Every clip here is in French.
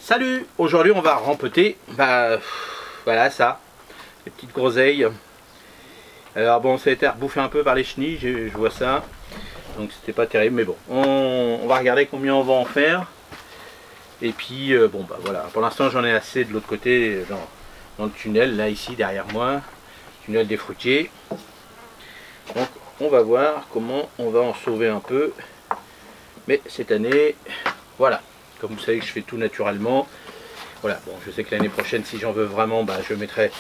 Salut! Aujourd'hui on va rempoter, voilà ça, les petites groseilles. Alors bon, ça a été rebouffé un peu par les chenilles, je vois ça, donc c'était pas terrible, mais bon, on va regarder combien on va en faire. Et puis bon bah voilà, pour l'instant j'en ai assez de l'autre côté, dans le tunnel, là ici derrière moi, tunnel des fruitiers. Donc on va voir comment on va en sauver un peu, mais cette année, voilà. Comme vous savez que je fais tout naturellement. Voilà, bon, je sais que l'année prochaine, si j'en veux vraiment, je mettrai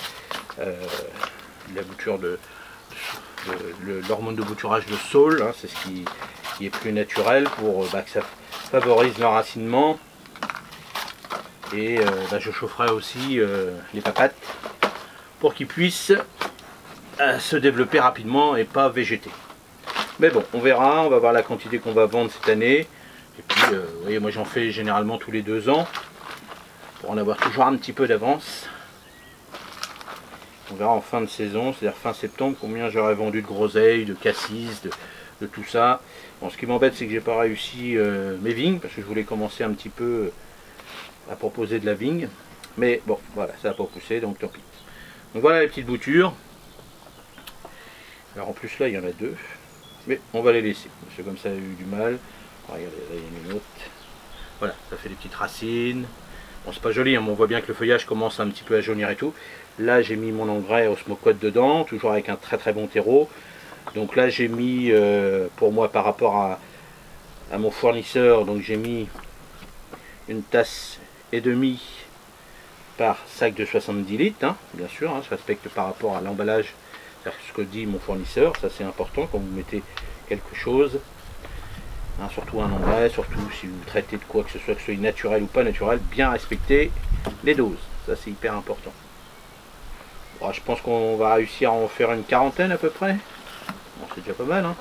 la bouture l'hormone de bouturage de saule, hein, c'est ce qui est plus naturel pour que ça favorise l'enracinement. Et je chaufferai aussi les papates pour qu'ils puissent se développer rapidement et pas végéter. Mais bon, on verra, on va voir la quantité qu'on va vendre cette année. Et puis, vous voyez, moi j'en fais généralement tous les 2 ans, pour en avoir toujours un petit peu d'avance. On verra en fin de saison, c'est-à-dire fin septembre, combien j'aurais vendu de groseilles, de cassis, de tout ça. Bon, ce qui m'embête, c'est que j'ai pas réussi mes vignes, parce que je voulais commencer un petit peu à proposer de la vigne. Mais bon, voilà, ça n'a pas poussé, donc tant pis. Donc voilà les petites boutures. Alors en plus là, il y en a 2, mais on va les laisser, parce que comme ça a eu du mal. Regardez, là il y en a une autre. Voilà, ça fait des petites racines. Bon, c'est pas joli, hein, mais on voit bien que le feuillage commence un petit peu à jaunir et tout. Là, j'ai mis mon engrais Osmocote dedans, toujours avec un très bon terreau. Donc là, j'ai mis, pour moi, par rapport à mon fournisseur, donc j'ai mis une tasse et demie par sac de 70 litres, hein, bien sûr, hein, je respecte par rapport à l'emballage, ce que dit mon fournisseur, ça c'est important quand vous mettez quelque chose. Hein, surtout un engrais, surtout si vous traitez de quoi que ce soit naturel ou pas naturel, bien respecter les doses, ça c'est hyper important. Bon, je pense qu'on va réussir à en faire une quarantaine à peu près. Bon, c'est déjà pas mal, hein.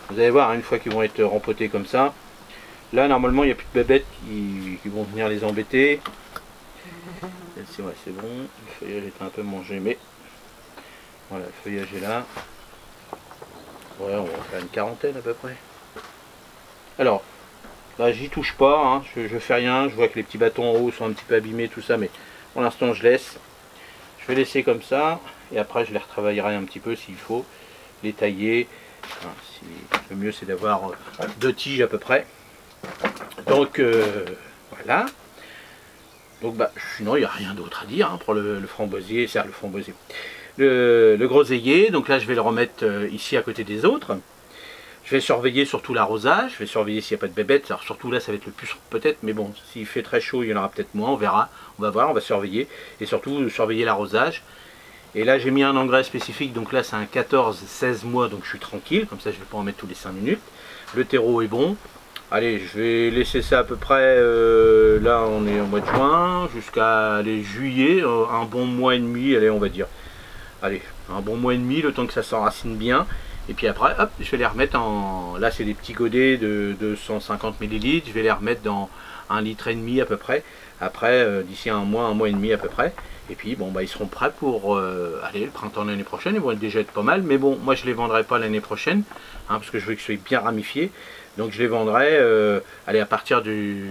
Vous allez voir, hein, une fois qu'ils vont être rempotés comme ça, là normalement il n'y a plus de bébêtes qui vont venir les embêter. Celle-ci, ouais, c'est bon, le feuillage est un peu mangé, mais voilà, le feuillage est là. Ouais, on va faire une quarantaine à peu près. Alors, là j'y touche pas, hein, je fais rien, je vois que les petits bâtons en haut sont un petit peu abîmés, tout ça, mais pour l'instant je laisse. Je vais laisser comme ça, et après je les retravaillerai un petit peu s'il faut, les tailler. Enfin, le mieux c'est d'avoir 2 tiges à peu près. Donc voilà. Donc sinon il n'y a rien d'autre à dire hein, pour le framboisier, c'est le framboisier. Le groseillier, donc là je vais le remettre ici à côté des autres. Je vais surveiller surtout l'arrosage, je vais surveiller s'il n'y a pas de bébêtes, alors surtout là ça va être le plus peut-être, mais bon, s'il fait très chaud il y en aura peut-être moins, on verra, on va voir, on va surveiller, et surtout surveiller l'arrosage. Et là j'ai mis un engrais spécifique, donc là c'est un 14-16 mois, donc je suis tranquille, comme ça je ne vais pas en mettre tous les 5 minutes. Le terreau est bon, allez je vais laisser ça à peu près, là on est au mois de juin, jusqu'à juillet, un bon mois et demi, allez on va dire. Allez, un bon mois et demi, le temps que ça s'enracine bien. Et puis après, hop, je vais les remettre en... Là, c'est des petits godets de 250 ml. Je vais les remettre dans 1,5 litre à peu près. Après, d'ici un mois et demi à peu près. Et puis, bon, ils seront prêts pour aller le printemps de l'année prochaine. Ils vont déjà être pas mal. Mais bon, moi, je ne les vendrai pas l'année prochaine. Hein, parce que je veux que ce soit bien ramifié. Donc, je les vendrai allez, à partir du...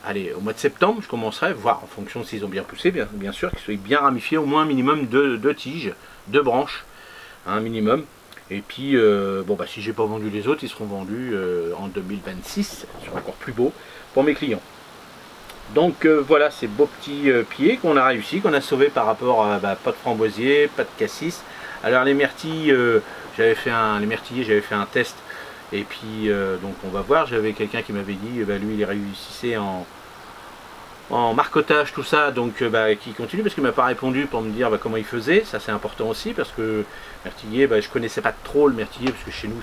Allez, au mois de septembre, je commencerai, voir en fonction s'ils ont bien poussé, bien sûr, qu'ils soient bien ramifiés, au moins un minimum de tiges, 2 branches, un minimum. Et puis, si j'ai pas vendu les autres, ils seront vendus en 2026, ils seront encore plus beaux pour mes clients. Donc voilà ces beaux petits pieds qu'on a réussi, qu'on a sauvés par rapport à pas de framboisier, pas de cassis. Alors les myrtilles, j'avais fait un test. Et puis donc on va voir, j'avais quelqu'un qui m'avait dit, lui il réussissait en marcotage tout ça, donc qui continue parce qu'il m'a pas répondu pour me dire comment il faisait, ça c'est important aussi parce que myrtillier, je connaissais pas trop le myrtillier parce que chez nous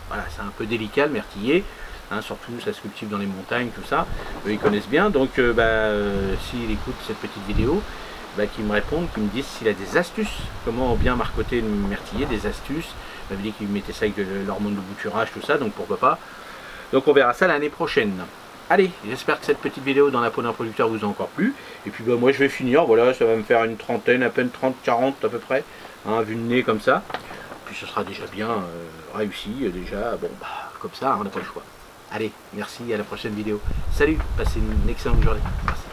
voilà, c'est un peu délicat le myrtillier, hein, surtout ça se cultive dans les montagnes tout ça, eux ils connaissent bien, donc s'il écoute cette petite vidéo, qu'il me réponde, qu'il me dise s'il a des astuces, comment bien marcoter le myrtillier, des astuces. Il m'avait dit qu'il mettait ça avec de l'hormone de bouturage, tout ça, donc pourquoi pas. Donc on verra ça l'année prochaine. Allez, j'espère que cette petite vidéo dans la peau d'un producteur vous a encore plu. Et puis moi je vais finir, voilà, ça va me faire une trentaine, à peine 30-40 à peu près, hein, vu le nez comme ça. Puis ce sera déjà bien réussi, déjà, bon comme ça, on n'a pas le choix. Allez, merci, à la prochaine vidéo. Salut, passez une excellente journée. Merci.